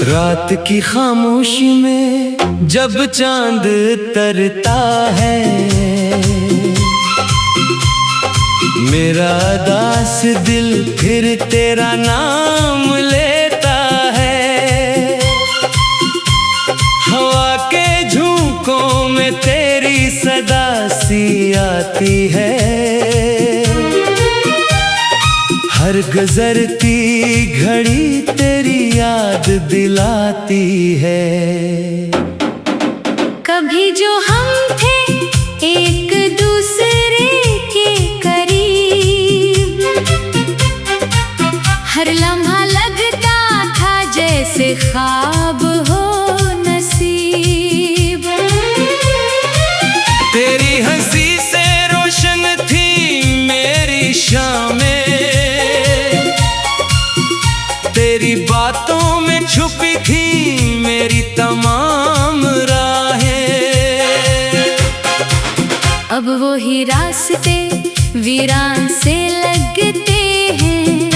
रात की खामोशी में जब चांद तरता है, मेरा दास दिल फिर तेरा नाम लेता है। हवा के झोंकों में तेरी सदा सी आती है, हर गुजरती घड़ी तेरी याद दिलाती है। कभी जो हम थे एक दूसरे के करीब, हर लम्हा लगता था जैसे ख्वाब हो नसीब। तेरी हंसी से रोशन थी मेरी शामें, तेरी बातों में छुपी थी मेरी तमाम राहें। अब वो ही रास्ते वीरान से लगते हैं,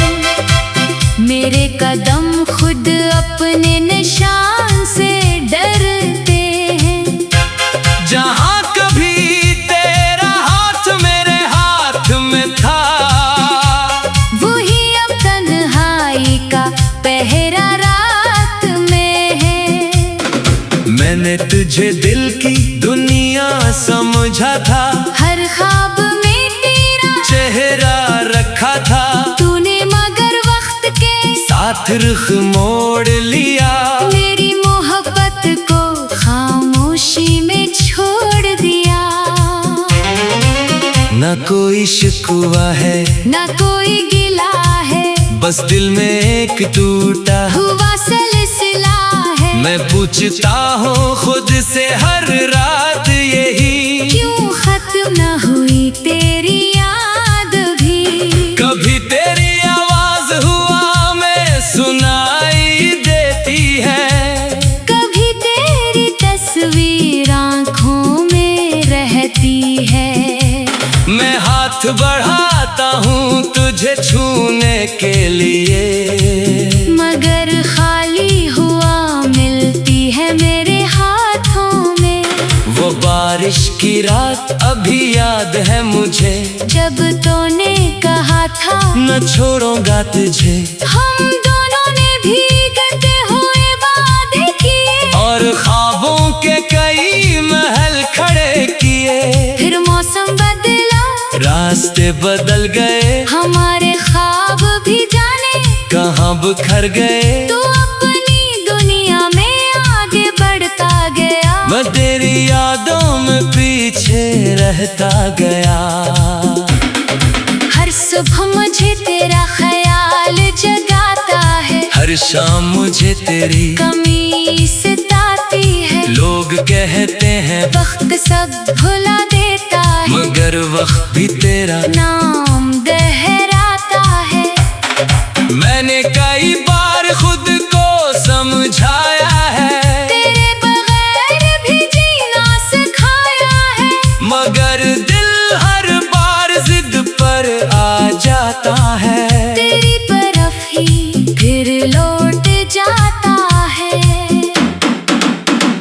मेरे कदम खुद अपने निशान से डरते हैं। जहाँ कभी तेरा हाथ मेरे हाथ में था, वही अब तन्हाई का पहरा रात में है। मैंने तुझे दिल की दुनिया समझा था, हर ख्वाब में तेरा चेहरा रखा था, तूने मगर वक्त के साथ रुख मोड़ लिया। मेरी मोहब्बत को खामोशी में छोड़ दिया। न कोई शिकवा है न कोई गिला है, बस दिल में एक टूटा हुआ सिलसिला है। मैं पूछता हूँ खुद से हर रात यही, क्यों खत्म न हुई तेरी याद भी। कभी तेरी आवाज हुआ में सुनाई देती है, कभी तेरी तस्वीर आँखों में रहती है। मैं हाथ बढ़ाता हूँ तुझे छूने के लिए, मगर खाली हुआ मिलती है मेरे हाथों में। वो बारिश की रात अभी याद है मुझे, जब तूने कहा था न छोड़ूंगा तुझे। हम दोनों ने भीगते हुए वादे किए, और ख्वाबों के कई महल खड़े किए। फिर मौसम बदला, रास्ते बदल गए, हमारे ख्वाब भी जाने कहाँ बिखर गए। तू अपनी दुनिया में आगे बढ़ता गया, मैं तेरी यादों में पीछे रहता गया। हर सुबह मुझे तेरा ख्याल जगाता है, हर शाम मुझे तेरी कमी सताती है। लोग कहते हैं वक्त सब भुला देता है, मगर वक्त भी तेरा नाम दोहराता है। मैंने कई बार खुद को समझाया है, तेरे बगैर भी जीना सिखाया है, मगर दिल हर बार जिद पर आ जाता है। तेरी तरफ ही फिर लौट जाता है।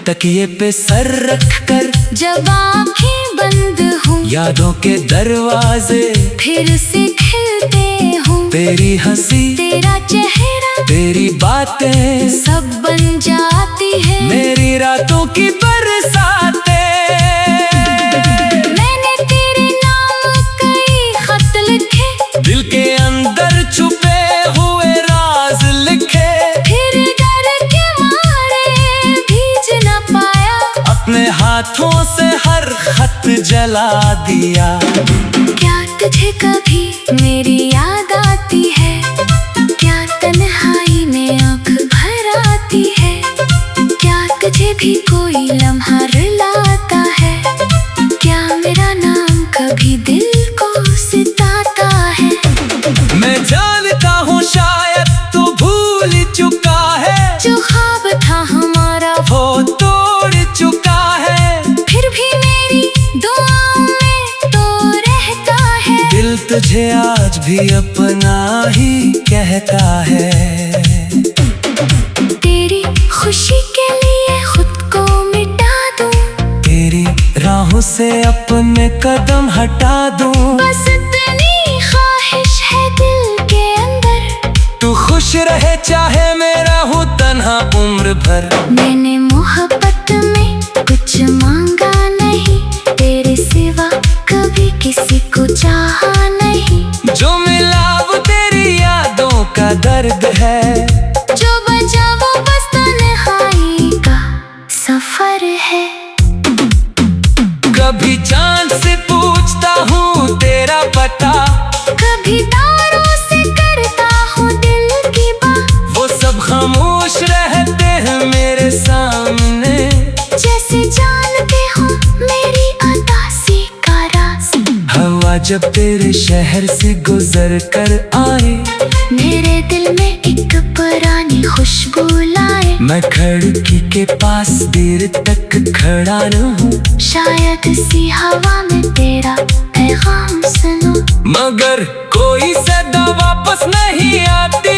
तकिए पे सर रख कर जब आँखें बंद हूँ, यादों के दरवाजे फिर से खिलते हूँ। तेरी हंसी, तेरा चेहरा, तेरी बातें सब बन जाती है मेरी रातों की बरसातें। मैंने तेरे नाम कई खत लिखे, दिल के अंदर छुपे हुए राज लिखे। फिर डर के मारे भीज न पाया, अपने हाथों से हर खत जला दिया। क्या तुझे कभी मेरी याद आती है, क्या तन्हाई में आँख भर आती है, क्या तुझे भी कोई लम्हा रुलाता है, क्या मेरा नाम कभी दिल को सताता है। मैं जानता हूँ शायद तू भूल चुका है, जो ख्वाब था हमारा वो तोड़ चुका है, फिर भी मेरी दुआओं में तो रहता है। दिल तुझे आज भी अपना ही कहता है। तेरी राहों से अपने कदम हटा दूं। बस इतनी ख्वाहिश है दिल के अंदर, तू खुश रहे चाहे मैं रहूं तन्हा उम्र भर। मैंने मोहब्बत में कुछ मांगा नहीं, तेरे सिवा कभी किसी को चाहा नहीं। जो मिला वो तेरी यादों का दर्द है, जो बचा वो बस तन्हाई का सफर है। कभी चांद से पूछता हूँ तेरा पता, कभी तारों से करता हूँ दिल की बात। वो सब खामोश रहते हैं मेरे सामने, जैसे जानते हो मेरी उदासी का राज। हवा जब तेरे शहर से गुजर कर आए, मेरे दिल में एक पुरानी खुशबू लाए। मैं खिड़की के पास देर तक खड़ा रहूं, शायद इसी हवा में तेरा पैगाम सुनूं। मगर कोई सदा वापस नहीं आती,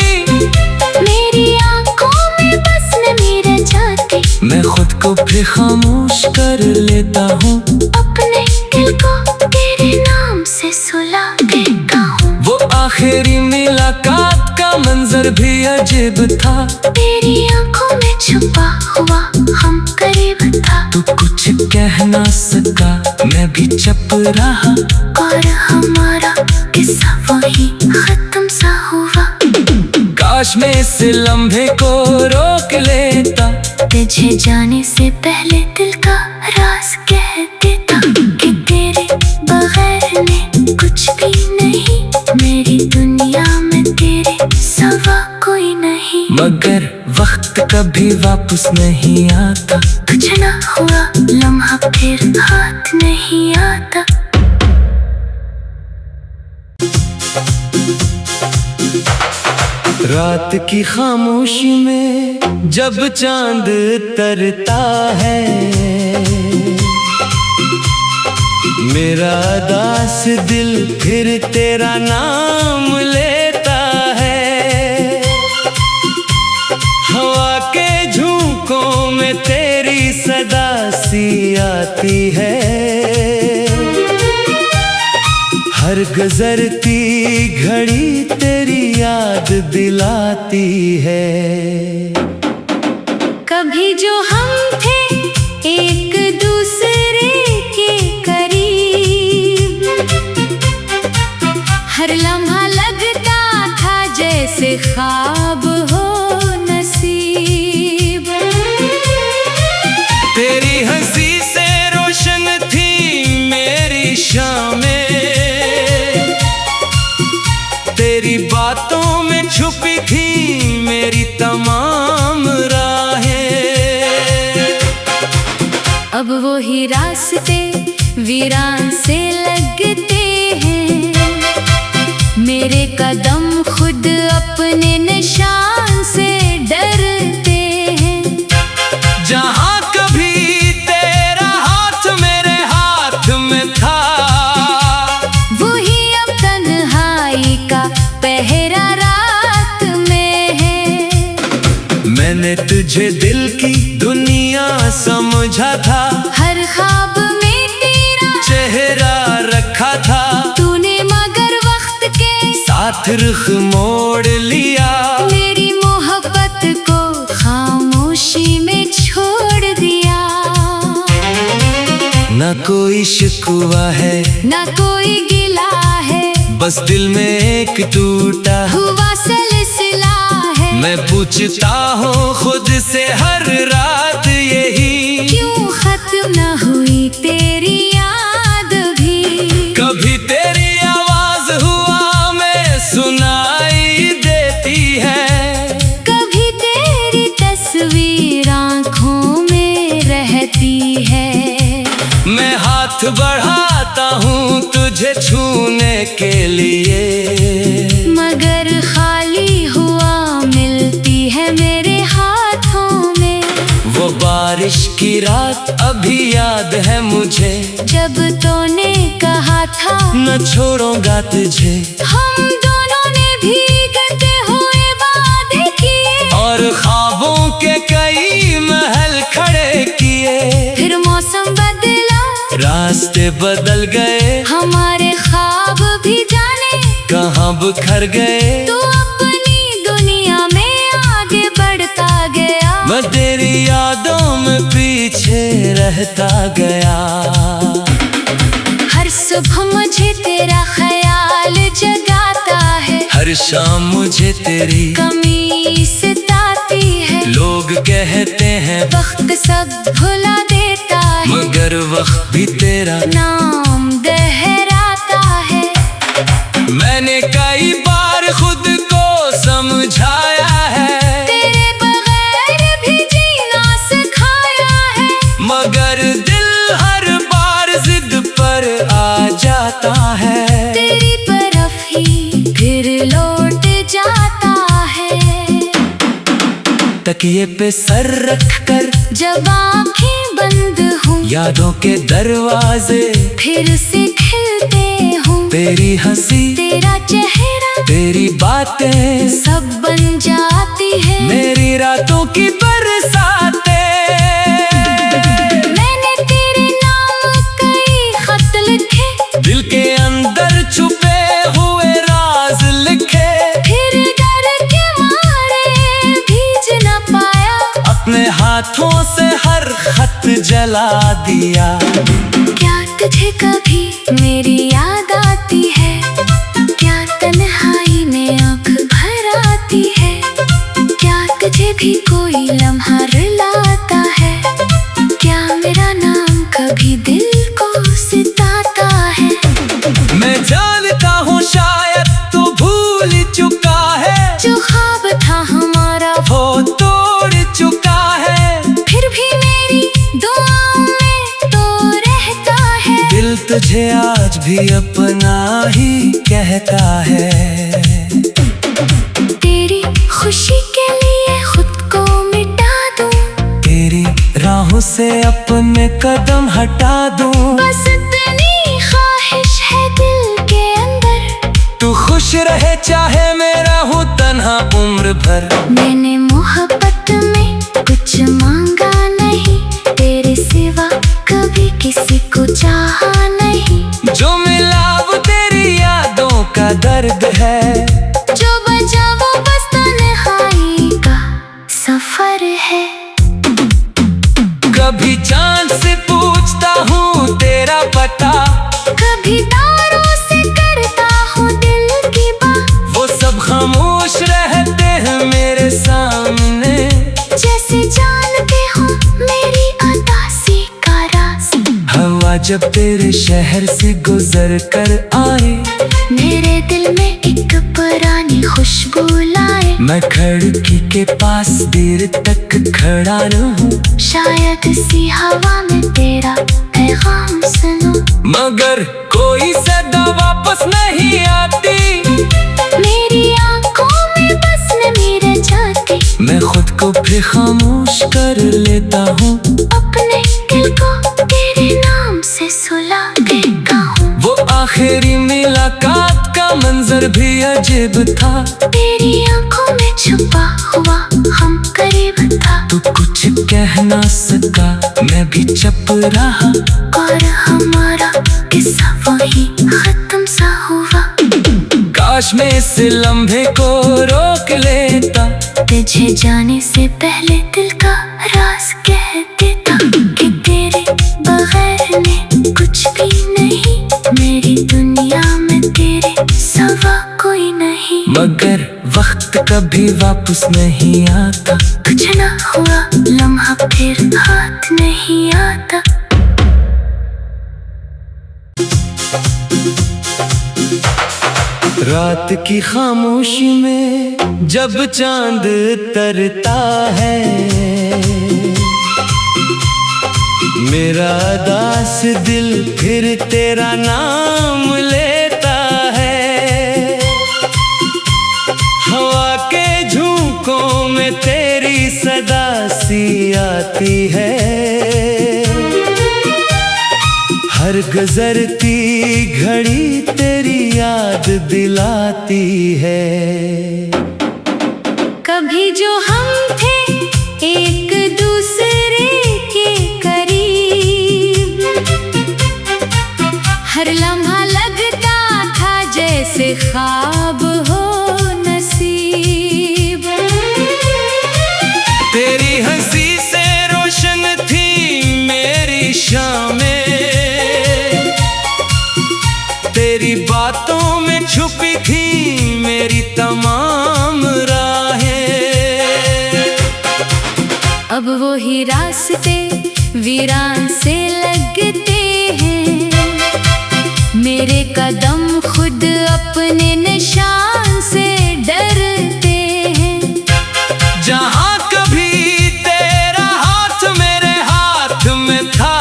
मेरी आंखों में बस नमी रह जाती। मैं खुद को फिर खामोश कर लेता हूँ, अपने दिल को तेरे नाम से सुला देता हूँ। वो आखिरी मुलाकात का मंजर भी अजीब था, तेरी आंखों में छुपा हुआ हम करीब था। तू कुछ कह ना सका मैं भी चुप रहा, और हमारा किस्सा वही खत्म सा हुआ। काश मैं इस लम्हे को रोक लेता, तुझे जाने से पहले दिल का राज कह देता कि तेरे बगैर में कुछ भी नहीं। मेरी दुनिया में तेरे सिवा कोई नहीं। मगर वक्त कभी वापस नहीं आता, कुछ ना हुआ लम्हा फिर हाथ नहीं आता। रात की खामोशी में जब चांद तरता है, मेरा दास दिल फिर तेरा नाम लेता है। हवा के झोंकों में तेरी सदा सी आती है, हर गुजरती घड़ी तेरी याद दिलाती है। कभी जो हम थे एक दूसरे के करीब, हर लम्हा लगता था जैसे ख्वाब हो नसीब। तेरी हंसी से रोशन थी मेरी शामें, तेरी बातों में छुपी थी मेरी तमाम राहें। अब वो ही रास्ते वीरान से लगते हैं, मेरे कदम खुद अपने निशान से डरते हैं। जहाँ कभी तेरा हाथ मेरे हाथ में था, वही अब तन्हाई का पहरा रात में है। मैंने तुझे दिल की दुनिया समझा था, हर ख्वाब में तेरा चेहरा रखा था। तूने मगर वक्त के साथ रुख मोड़ लिया, मेरी मोहब्बत को खामोशी में छोड़ दिया। न कोई शिकवा है न कोई गिला है, बस दिल में एक टूटा हुआ सिलसिला है। मैं पूछता हूँ खुद से हर रात यही, क्यों खत्म न हुई तेरी याद भी। कभी तेरी आवाज हुआ में सुनाई देती है, कभी तेरी तस्वीर आँखों में रहती है। मैं हाथ बढ़ाता हूँ तुझे छूने के लिए, मगर खाली हुआ मिलती है मेरे हाथों में। वो बारिश की रात अभी याद है मुझे, जब तूने कहा था न छोड़ूंगा तुझे। हम दोनों ने भीगते हुए वादे किए, और ख्वाबों के कई महल खड़े किए। फिर मौसम बदला रास्ते बदल गए, हमारे ख्वाब भी जाने कहाँ बिखर गए। तू अपनी दुनिया में आगे बढ़ता गया, मैं तेरी यादों में पीछे रहता गया। हर सुबह मुझे तेरा ख्याल जगाता है, हर शाम मुझे तेरी कमी सताती है। लोग कहते हैं वक्त सब भुला देता है, मगर वक्त भी तेरा नाम दोहराता है। मैंने कई बार खुद को समझाया है, तेरे बगैर भी जीना सिखाया है, मगर दिल हर बार जिद पर आ जाता है। तेरी तरफ ही फिर लौट जाता है। तकिए पे सर रख कर जब आँखें बंद हूँ, यादों के दरवाजे फिर से खिलते हूँ। तेरी हंसी, तेरा चेहरा, तेरी बातें सब बन जाती है मेरी रातों की बरसातें। मैंने तेरे नाम कई खत लिखे, दिल के अंदर छुपे हुए राज लिखे, फिर डर के मारे भीज न पाया, अपने हाथों से हर खत जला दिया। क्या तुझे कभी मेरी याद आती है? क्या तन्हाई में आँख भर आती है? क्या तुझे भी कोई लम्हा रुलाता है? क्या मेरा नाम कभी दिल को सताता है? मैं जानता हूँ शायद तू भूल चुका है, जो ख्वाब था हमारा वो तोड़ चुका है, फिर भी मेरी दुआओं में तो रहता है। दिल तुझे आज भी अपना ही कहता है। तेरी खुशी के लिए खुद को मिटा दूं, तेरी राहों से अपने कदम हटा दूं, बस इतनी ख्वाहिश है दिल के अंदर। तू खुश रहे चाहे मैं रहूं तन्हा उम्र भर। मैंने मोहब्बत में कुछ मांगा नहीं, तेरे सिवा कभी किसी को चाहा नहीं। जो मिला वो तेरी यादों का दर्द है, जो बचा वो बस तन्हाई का सफर है। कभी चांद से पूछता हूँ तेरा पता, कभी तारों से करता हूँ दिल की बात, वो सब खामोश रहते हैं मेरे सामने, जैसे जानते हो मेरी अदासी का राज। हवा जब तेरे शहर से गुजर कर आए, मेरे दिल में एक पुरानी खुशबू लाए। मैं खिड़की के पास देर तक खड़ा रहूं, शायद इसी हवा में तेरा पैगाम सुनूं, मगर कोई सदा वापस नहीं आती। मेरी आंखों में बस नमी रह जाती। मैं खुद को फिर खामोश कर लेता हूँ, अपने दिल को तेरे नाम से सुला देता हूँ। वो आखिरी मुलाकात का मंजर भी अजीब था, तेरी आंखों में छुपा हुआ हम करीब था। तू कुछ कह ना सका, मैं भी चुप रहा, और हमारा किस्सा वही खत्म सा हुआ। काश मैं इस लम्हे को रोक लेता, तुझे जाने से पहले दिल का राज कह देता कि तेरे बगैर में कुछ भी नहीं। मेरी दुनिया में तेरे सिवा कोई नहीं, मगर वक्त कभी वापस नहीं आता। कुछ ना हुआ लम्हा फिर हाथ नहीं आता। रात की खामोशी में जब चांद तरता है, मेरा दास दिल फिर तेरा नाम लेता है। हवा के झोंकों में तेरी सदा सी आती है, हर गुजरती घड़ी तेरी याद दिलाती है। कभी जो हम थे एक दूसरे के करीब, ख्वाब हो नसीब। तेरी हंसी से रोशन थी मेरी शामें, तेरी बातों में छुपी थी मेरी तमाम राहें। अब वो ही रास्ते वीरान से लगते हैं, मेरे कदम खुद अपने निशान से डरते हैं। जहाँ कभी तेरा हाथ मेरे हाथ में था,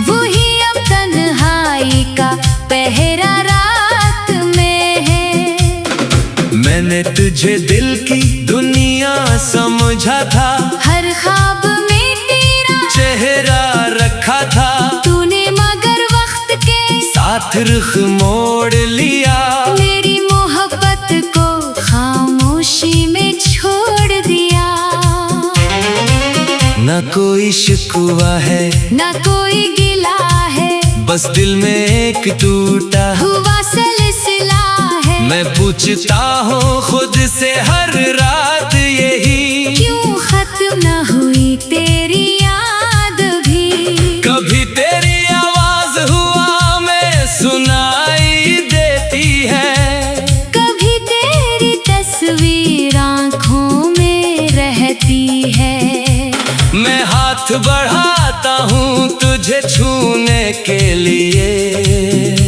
वही अब तन्हाई का पहरा रात में है। मैंने तुझे दिल की दुनिया समझा था, हर ख्वाब में तेरा चेहरा रखा था, तूने मगर वक्त के साथ रुख मोड़ लिया। मेरी मोहब्बत को खामोशी में छोड़ दिया। न कोई शिकवा है न कोई गिला है, बस दिल में एक टूटा हुआ सिलसिला है। मैं पूछता हूँ खुद से हर रात यही, क्यों खत्म न हुई तेरी याद भी। कभी तेरी आवाज हुआ में सुनाई देती है, कभी तेरी तस्वीर आँखों में रहती है। मैं हाथ बढ़ाता हूँ तुझे छूने के लिए,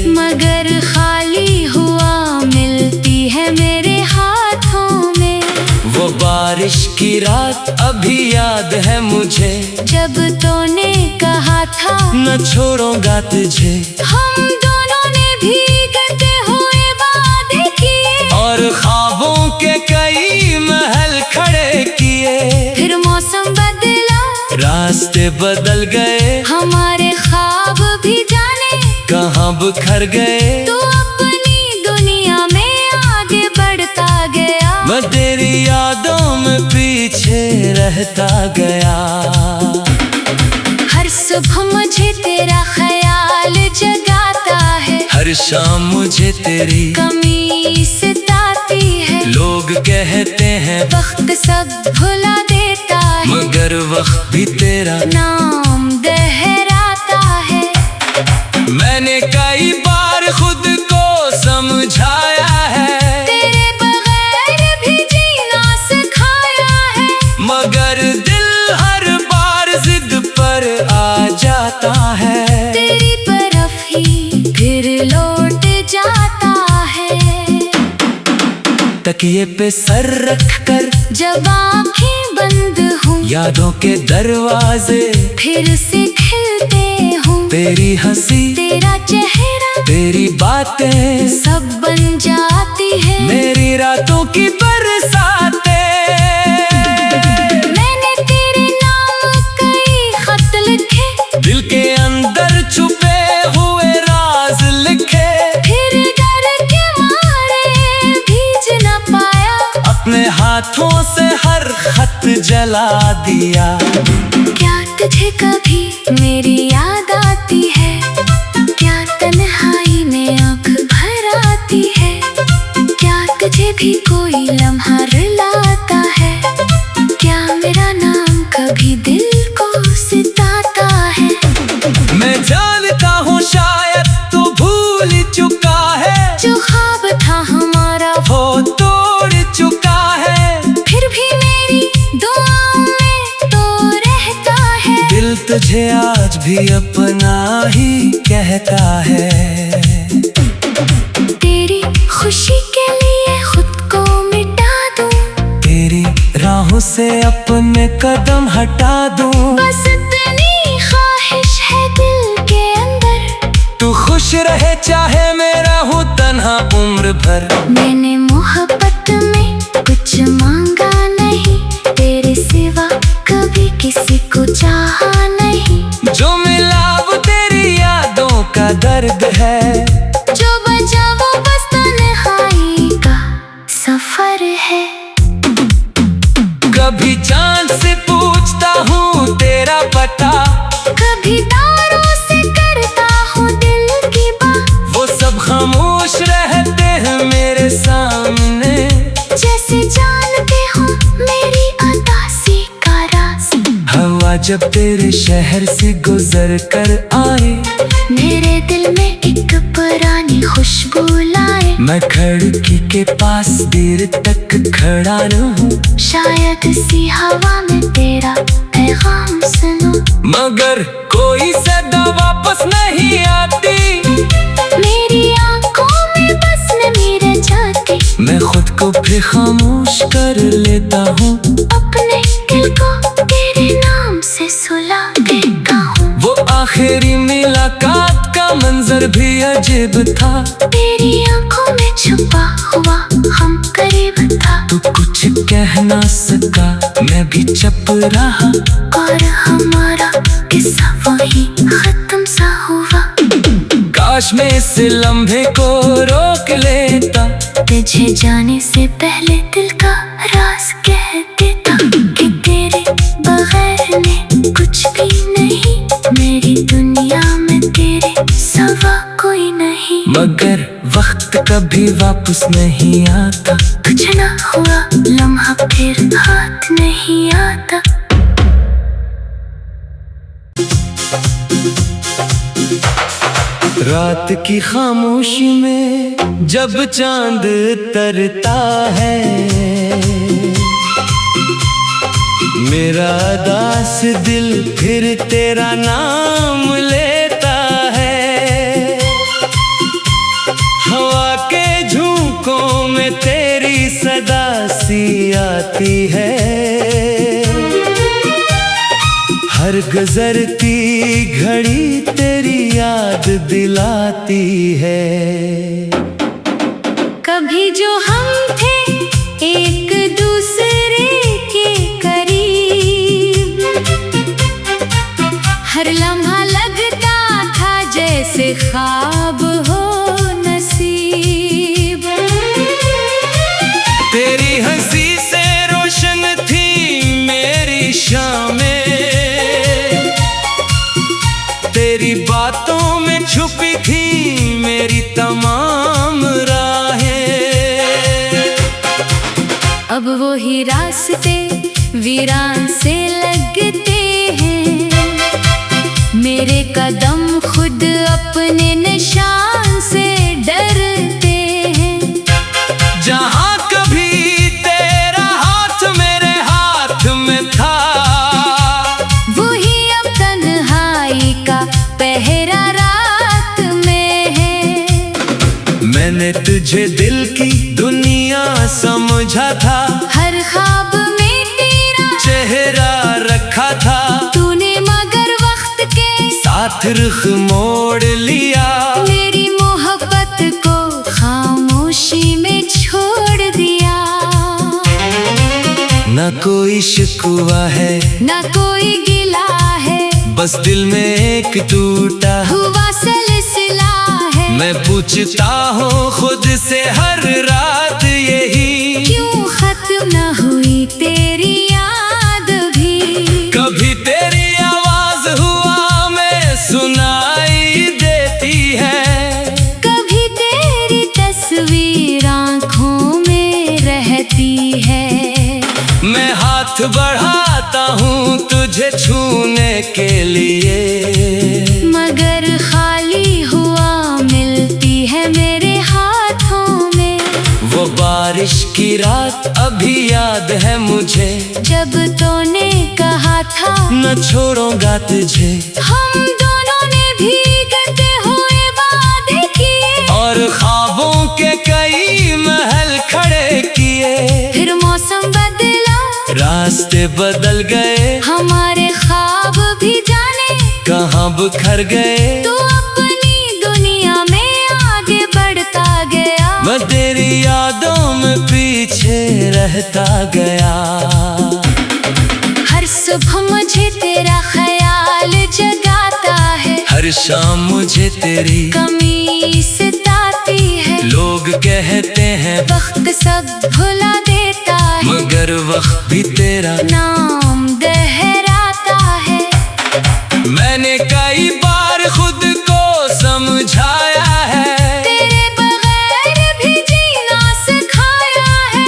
मगर खाली हुआ मिलती है मेरे हाथों में। वो बारिश की रात अभी याद है मुझे, जब तूने कहा था न छोड़ूंगा तुझे। हम दोनों ने भीगते हुए वादे किए, और ख्वाबों के कई महल खड़े किए। फिर मौसम बदला, रास्ते बदल गए, हमारे ख्वाब भी जाने कहाँ बिखर गए। तू अपनी दुनिया में आगे बढ़ता गया, मैं तेरी यादों में पीछे रहता गया। हर सुबह मुझे तेरा ख्याल जगाता है, हर शाम मुझे तेरी कमी सताती है। लोग कहते हैं वक्त सब भुला देता है, मगर वक्त भी तेरा नाम दोहराता है। मैंने कई बार खुद को समझाया है, तेरे बगैर भी जीना सिखाया है, मगर दिल हर बार जिद पर आ जाता है। तेरी तरफ ही फिर लौट जाता है। तकिए पे सर रख कर जब आँखें बंद हूँ, यादों के दरवाजे फिर से खिलते हूँ। तेरी हंसी तेरा चेहरा तेरी बातें सब बन जाती है मेरी रातों की बरसातें। मैंने तेरे नाम कई खत लिखे, दिल के अंदर छुपे हुए राज लिखे, फिर डर के मारे भीज न पाया, अपने हाथों से हर खत जला दिया। क्या तुझे कभी मेरी याद आती है, क्या तन्हाई में आँख भर आती है, क्या तुझे भी कोई लम्हा रुलाता है, क्या मेरा नाम कभी दिल को सताता है। मैं जानता हूँ शायद तू भूल चुका है, जो ख्वाब था हमारा वो तोड़ चुका है, फिर भी मेरी दुआओं में तो रहता है। दिल तुझे आज भी अपना ही कहता है। तेरी खुशी के लिए खुद को मिटा दूं, तेरी राहों से अपने कदम हटा दूं, बस इतनी ख्वाहिश है दिल के अंदर, तू खुश रहे चाहे मैं रहूं तन्हा उम्र भर। मैंने मोहब्बत में कुछ मांगा नहीं, तेरे सिवा कभी किसी को चाहा नहीं। जो मिला वो तेरी यादों का दर्द है, जो बचा वो बस तन्हाई का सफर है। कभी चांद से पूछता हूँ तेरा पता, कभी तारों से करता हूँ दिल की बात, वो सब खामोश रहते कैसे जानते हो मेरी उदासी का राज। हवा जब तेरे शहर से गुजर कर आए, मेरे दिल में एक पुरानी खुशबू लाए। मैं खिड़की के पास देर तक खड़ा रहूं, शायद इसी हवा में तेरा पैगाम सुनूं। मगर कोई सदा वापस नहीं आती, मेरी आंखों में बस नमी रह जाती। मैं खुद को फिर खामोश कर लेता हूँ, अपने दिल को तेरे नाम से सुला देता हूँ। वो आखिरी मुलाकात का मंजर भी अजीब था, तेरी आंखों में छुपा हुआ हम करीब था। तू कुछ कह ना सका, मैं भी चुप रहा, और हमारा किस्सा वही खत्म सा हुआ। काश मैं इस लम्हे को रोक लेता, तुझे जाने से पहले दिल का राज कह देता कि तेरे बगैर में कुछ भी नहीं। मेरी दुनिया में तेरे सिवा कोई नहीं। मगर वक्त कभी वापस नहीं आता, कुछ ना हुआ लम्हा फिर हाथ नहीं आता। रात की खामोशी में जब चांद तरता है, मेरा दास दिल फिर तेरा नाम लेता है। हवा के झोंकों में तेरी सदा सी आती है, हर गुजरती घड़ी तेरी याद दिलाती है। कभी जो हम थे एक दूसरे के करीब, हर लम्हा लगता था जैसे ख्वाब हो नसीब। तेरी हंसी से रोशन थी मेरी शामें, तेरी बातों में छुपी थी मेरी तमाम राहें। अब वो ही रास्ते वीरान से लगते हैं, मेरे कदम खुद अपने निशान से डरते हैं। जहाँ कभी तेरा हाथ मेरे हाथ में था, वही अब तन्हाई का पहरा रात में है। मैंने तुझे दिल की दुनिया समझा था, हर ख्वाब में तेरा चेहरा रखा था। तूने मगर वक्त के साथ रुख मोड़ लिया, मेरी मोहब्बत को खामोशी में छोड़ दिया। न कोई शिकवा है ना कोई गिला है, बस दिल में एक टूटा हुआ सिलसिला है। मैं पूछता हूँ खुद से हर रात यही, क्यों खत्म न हुई तेरी याद भी। कभी तेरी आवाज हुआ में सुनाई देती है, कभी तेरी तस्वीर आँखों में रहती है। मैं हाथ बढ़ाता हूँ तुझे छूने के लिए, मगर खाली हुआ मिलती है मेरे हाथों में। वो बारिश की रात अभी याद है मुझे, जब तूने कहा था न छोड़ूंगा तुझे। हम दोनों ने भीगते हुए वादे किए, और ख्वाबों के कई महल खड़े किए। फिर मौसम बदला, रास्ते बदल गए, हमारे ख्वाब भी जाने कहाँ बिखर गए। तू अपनी दुनिया में आगे बढ़ता गया, मैं तेरी यादों में पीछे रहता गया। हर सुबह मुझे तेरा ख्याल जगाता है, हर शाम मुझे तेरी कमी सताती है। लोग कहते हैं वक्त सब भुला देता है, मगर वक्त भी तेरा नाम दोहराता है। मैंने कई बार खुद को समझाया है, तेरे बगैर भी जीना सिखाया है।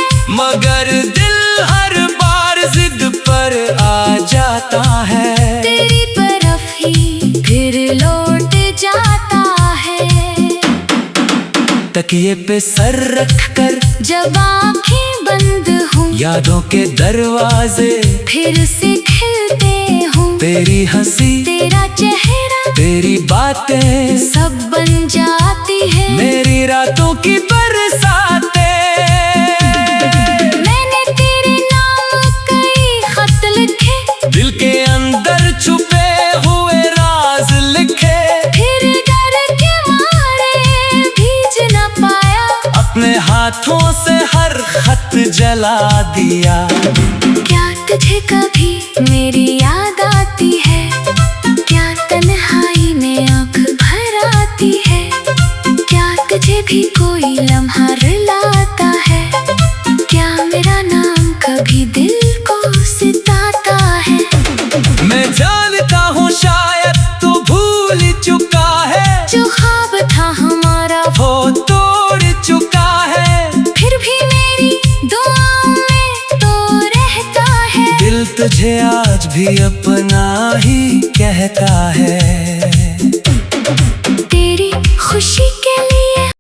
मगर दिल हर बार जिद पर आ जाता है। तेरी तरफ ही फिर लौट जाता है। तकिए पे सर रख कर जब आंखें बंद हूँ, यादों के दरवाजे फिर से खिलते हूँ। तेरी हंसी, तेरा चेहरा, तेरी बातें सब बन जाती है मेरी रातों की बरसातें। मैंने तेरे नाम कई खत लिखे, दिल के अंदर छुपे हुए राज लिखे। फिर डर के मारे भीज न पाया, अपने हाथों से हर खत जला दिया। क्या तुझे कभी मेरी याद आती है? क्या तन्हाई में आँख भर आती है? क्या तुझे भी कोई लम्हा रुलाता है? क्या मेरा नाम कभी दिल को सताता है? मैं जानता हूँ शायद तू भूल चुका है, जो ख्वाब था हमारा वो तोड़ चुका है। फिर भी मेरी दुआओं में तो रहता है। दिल तुझे आज भी अपना ही कहता है। तेरी खुशी